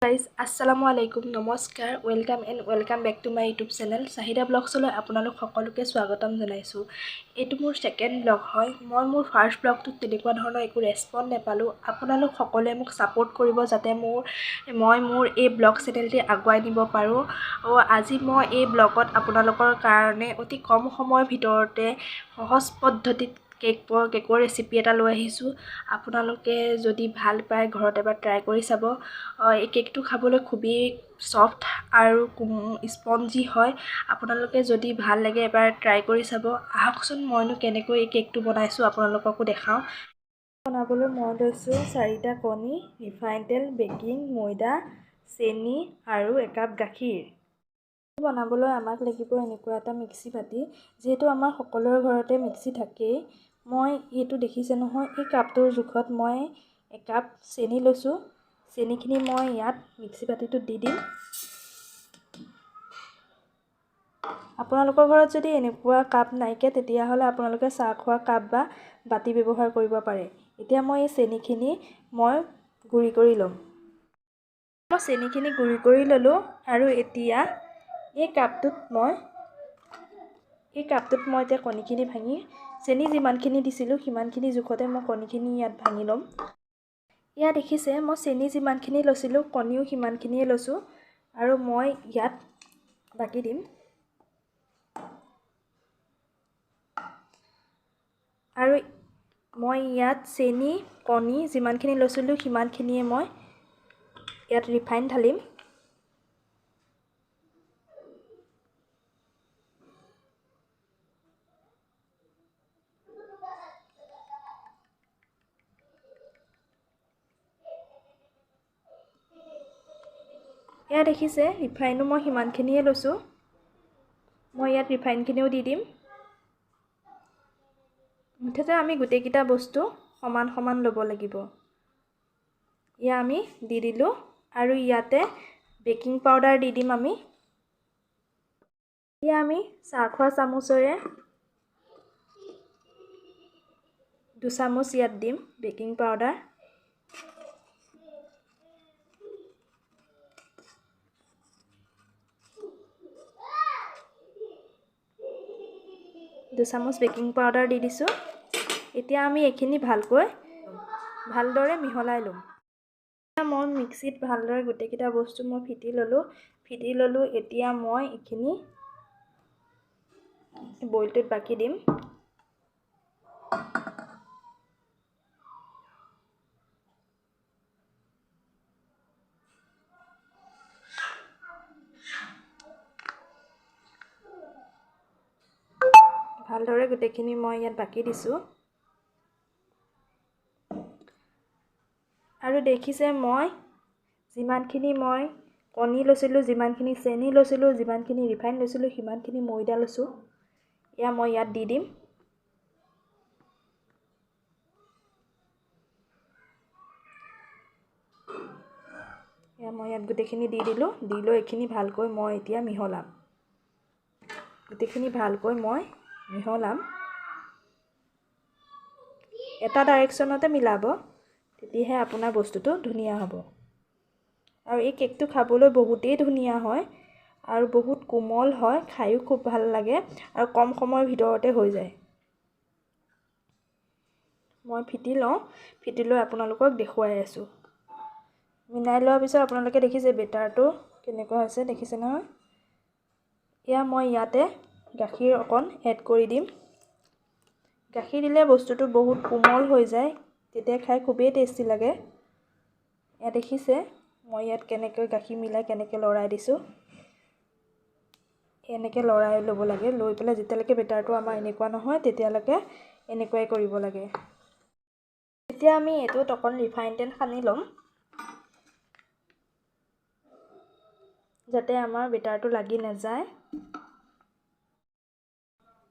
Guys আসসালামু আলাইকুম নমস্কাৰ welcome back to my YouTube channel Chahida ব্লগছলৈ আপোনালোক সকলোকে স্বাগতম জনাইছোঁ। এইটো মোৰ ছেকেণ্ড ব্লগ হয়। মই মোৰ ফাৰ্ষ্ট ব্লগটোত তেনেকুৱা ধৰণৰ একো ৰেছপন্স নাপালোঁ। আপোনালোক সকলোৱে মোক ছাপোৰ্ট কৰিব যাতে মই মোৰ এই ব্লগ চেনেলটি আগুৱাই নিব পাৰোঁ। আজি মই এই ব্লগত আপোনালোকৰ কাৰণে অতি কম সময়ৰ ভিতৰতে সহজ পদ্ধতিত কেকৰ ৰেচিপি এটা লৈ আহিছোঁ। আপোনালোকে যদি ভাল পায় ঘৰত এবাৰ ট্ৰাই কৰি চাব। এই কেকটো খাবলৈ খুবেই সফ্ট আৰু স্পঞ্জি হয়। আপোনালোকে যদি ভাল লাগে এবাৰ ট্ৰাই কৰি চাব। আহকচোন মইনো কেনেকৈ এই কেকটো বনাইছোঁ আপোনালোককো দেখাওঁ। বনাবলৈ মই লৈছোঁ 4টা কণী, ৰিফাইন তেল, বেকিং, ময়দা, চেনি আৰু একাপ গাখীৰ। বনাবলৈ আমাক লাগিব এনেকুৱা এটা মিক্সি বাতি। যিহেতু আমাৰ সকলোৰে ঘৰতে মিক্সি থাকেই, মই এইটো দেখিছে নহয়, এই কাপটোৰ জোখত মই একাপ চেনি লৈছোঁ। চেনিখিনি মই ইয়াত মিক্সি বাতিটোত দি দিম। আপোনালোকৰ ঘৰত যদি এনেকুৱা কাপ নাইকিয়া তেতিয়াহ'লে আপোনালোকে চাহ খোৱা কাপ বা বাতি ব্যৱহাৰ কৰিব পাৰে। এতিয়া মই এই চেনিখিনি গুড়ি কৰি ল'ম। মই চেনিখিনি গুড়ি কৰি ল'লোঁ আৰু এতিয়া এই কাপটোত মই এতিয়া কণীখিনি ভাঙি চেনি যিমানখিনি দিছিলোঁ সিমানখিনি জোখতে মই কণীখিনি ইয়াত ভাঙি ল'ম। ইয়াত দেখিছে মই চেনি যিমানখিনি লৈছিলোঁ কণীও সিমানখিনিয়ে লৈছোঁ আৰু মই ইয়াত বাকি দিম। আৰু মই ইয়াত চেনি কণী যিমানখিনি লৈছিলোঁ সিমানখিনিয়ে মই ইয়াত ৰিফাইন ঢালিম। এয়া দেখিছে ৰিফাইনো মই সিমানখিনিয়ে লৈছোঁ। মই ইয়াত ৰিফাইনখিনিও দি দিম। মুঠতে আমি গোটেইকেইটা বস্তু সমান সমান ল'ব লাগিব। এয়া আমি দি দিলোঁ আৰু ইয়াতে বেকিং পাউডাৰ দি দিম আমি। এয়া আমি চাহ খোৱা চামুচেৰে 2 চামুচ ইয়াত দিম বেকিং পাউডাৰ। চামুচ বেকিং পাউডাৰ দি দিছোঁ। এতিয়া আমি এইখিনি ভালদৰে মিহলাই ল'ম। মই মিক্সিত ভালদৰে গোটেইকেইটা বস্তু মই ফিটি ল'লোঁ। এতিয়া মই এইখিনি বইলটোত বাকি দিম। ভালদৰে গোটেইখিনি মই ইয়াত বাকি দিছোঁ। আৰু দেখিছে মই যিমানখিনি কণী লৈছিলোঁ, যিমানখিনি চেনি লৈছিলোঁ, যিমানখিনি ৰিফাইন লৈছিলোঁ সিমানখিনি ময়দা লৈছোঁ। এয়া মই ইয়াত দি দিম। মই ইয়াত গোটেইখিনি দি দিলোঁ। দি লৈ এইখিনি ভালকৈ মই এতিয়া মিহলাম। গোটেইখিনি ভালকৈ মই মিহলাম। এটা ডাইৰেকশ্যনতে মিলাব, তেতিয়াহে আপোনাৰ বস্তুটো ধুনীয়া হ'ব। আৰু এই কেকটো খাবলৈ বহুতেই ধুনীয়া হয় আৰু বহুত কোমল হয়, খায়ো খুব ভাল লাগে আৰু কম সময়ৰ ভিতৰতে হৈ যায়। মই ফিটি লৈ আপোনালোকক দেখুৱাই আছোঁ। মিলাই লোৱাৰ পিছত আপোনালোকে দেখিছে বেটাৰটো কেনেকুৱা হৈছে, দেখিছে নহয়। এয়া মই ইয়াতে গাখীৰ অকণ এড কৰি দিম। গাখীৰ দিলে বস্তুটো বহুত কোমল হৈ যায়, তেতিয়া খাই খুবেই টেষ্টি লাগে। এয়া দেখিছে মই ইয়াত কেনেকৈ গাখীৰ মিলাই কেনেকৈ লৰাই দিছোঁ। এনেকৈ লৰাই ল'ব লাগে। লৈ পেলাই যেতিয়ালৈকে বেটাৰটো আমাৰ এনেকুৱা নহয় তেতিয়ালৈকে এনেকুৱাই কৰিব লাগে। এতিয়া আমি এইটোত অকণ ৰিফাইন তেল সানি ল'ম, যাতে আমাৰ বেটাৰটো লাগি নাযায়।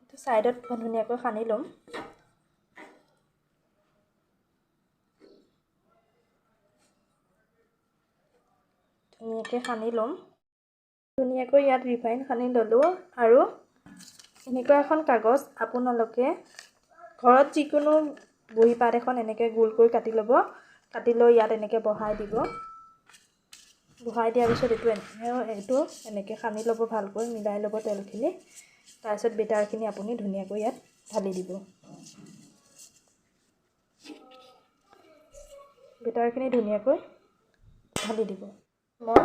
এইটো ছাইডত ধুনীয়াকৈ সানি ল'ম। ধুনীয়াকৈ সানি ল'ম। ধুনীয়াকৈ ইয়াত ৰিফাইন সানি ল'লোঁ আৰু এনেকুৱা এখন কাগজ আপোনালোকে ঘৰত যিকোনো বহী পাত এখন এনেকৈ গোলকৈ কাটি ল'ব। কাটি লৈ ইয়াত এনেকৈ বহাই দিব। বহাই দিয়াৰ পিছত এইটো এনেকৈ সানি ল'ব, ভালকৈ মিলাই ল'ব তেলখিনি। তাৰপিছত বেটাৰখিনি আপুনি ধুনীয়াকৈ ইয়াত ঢালি দিব। বেটাৰখিনি ধুনীয়াকৈ ঢালি দিব। মই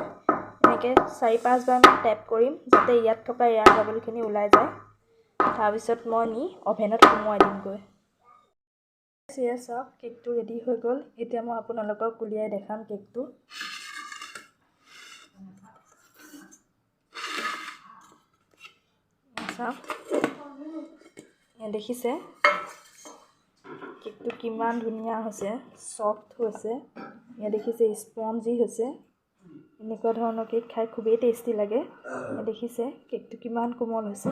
এনেকৈ 4-5 বাৰমান টেপ কৰিম যাতে ইয়াত থকা এয়াৰ বাবলখিনি ওলাই যায়। তাৰপিছত মই নি অভেনত সোমোৱাই দিমগৈ। এয়া চাওক, কেকটো ৰেডি হৈ গ'ল। এতিয়া মই আপোনালোকক উলিয়াই দেখাম কেকটো। চাওক, দেখিছে কেকটো কিমান ধুনীয়া হৈছে, ছফ্ট হৈছে। ইয়াত দেখিছে স্পঞ্জি হৈছে। এনেকুৱা ধৰণৰ কেক খাই খুবেই টেষ্টি লাগে। দেখিছে কেকটো কিমান কোমল হৈছে।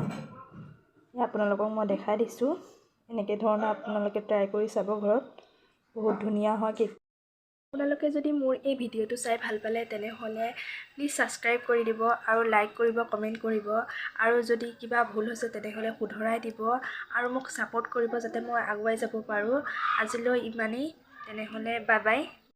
আপোনালোকক মই দেখাই দিছোঁ। এনেকৈ ধৰণৰ আপোনালোকে ট্ৰাই কৰি চাব ঘৰত, বহুত ধুনীয়া হয় কেক। আপোনালোকে যদি মোৰ এই ভিডিঅ'টো চাই ভাল পালে তেনেহ'লে প্লিজ ছাবস্ক্ৰাইব কৰি দিব আৰু লাইক কৰিব, কমেণ্ট কৰিব। আৰু যদি কিবা ভুল হৈছে তেনেহ'লে শুধৰাই দিব আৰু মোক ছাপোৰ্ট কৰিব যাতে মই আগুৱাই যাব পাৰোঁ। আজিলৈ ইমানেই, তেনেহ'লে বাই বাই।